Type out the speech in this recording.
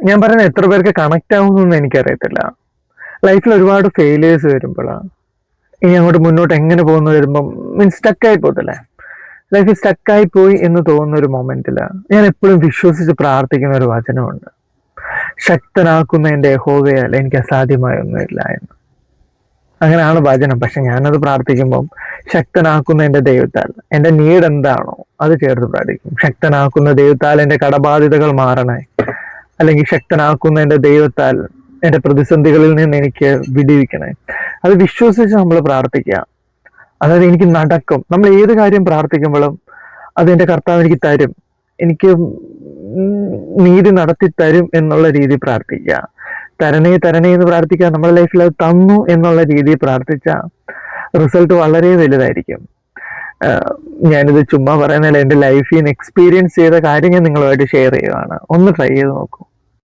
ഞാൻ പറയുന്നത് എത്ര പേർക്ക് കണക്റ്റ് ആവുമെന്നൊന്നും എനിക്കറിയത്തില്ല. ലൈഫിൽ ഒരുപാട് ഫെയിലിയേഴ്സ് വരുമ്പോഴാണ് ഇനി അങ്ങോട്ട് മുന്നോട്ട് എങ്ങനെ പോകുന്നു വരുമ്പം മീൻസ് സ്റ്റക്കായി പോകത്തില്ലേ, ലൈഫ് സ്റ്റക്കായി പോയി എന്ന് തോന്നുന്ന ഒരു മൊമെന്റില് ഞാൻ എപ്പോഴും വിശ്വസിച്ച് പ്രാർത്ഥിക്കുന്ന ഒരു വചനമുണ്ട്: ശക്തനാക്കുന്ന എൻ്റെ യഹോവയാൽ എനിക്ക് അസാധ്യമായൊന്നുമില്ല എന്ന്. അങ്ങനെയാണ് വചനം. പക്ഷെ ഞാനത് പ്രാർത്ഥിക്കുമ്പം ശക്തനാക്കുന്ന എൻ്റെ ദൈവത്താൽ എൻ്റെ നീഡ് എന്താണോ അത് ചേർത്ത് പ്രാർത്ഥിക്കും. ശക്തനാക്കുന്ന ദൈവത്താൽ എൻ്റെ കടബാധ്യതകൾ മാറണേ, അല്ലെങ്കിൽ ശക്തനാക്കുന്ന എൻ്റെ ദൈവത്താൽ എൻ്റെ പ്രതിസന്ധികളിൽ നിന്ന് എനിക്ക് വിടുവിക്കണേ. അത് വിശ്വസിച്ച് നമ്മൾ പ്രാർത്ഥിക്കുക. അതായത് എനിക്ക് നടക്കും. നമ്മൾ ഏത് കാര്യം പ്രാർത്ഥിക്കുമ്പോഴും അത് എൻ്റെ കർത്താവ് എനിക്ക് തരും, എനിക്ക് നീതി നടത്തി തരും എന്നുള്ള രീതി പ്രാർത്ഥിക്കുക. തരണേ തരണേ എന്ന് പ്രാർത്ഥിക്കുക. നമ്മുടെ ലൈഫിൽ അത് തന്നു എന്നുള്ള രീതിയിൽ പ്രാർത്ഥിച്ച റിസൾട്ട് വളരെ വലുതായിരിക്കും. ഞാനിത് ചുമ്മാ പറയുന്നില്ല, എൻ്റെ ലൈഫിൽ നിന്ന് എക്സ്പീരിയൻസ് ചെയ്ത കാര്യം ഞാൻ നിങ്ങളുമായിട്ട് ഷെയർ ചെയ്യുകയാണ്. ഒന്ന് ട്രൈ ചെയ്ത് നോക്കൂ.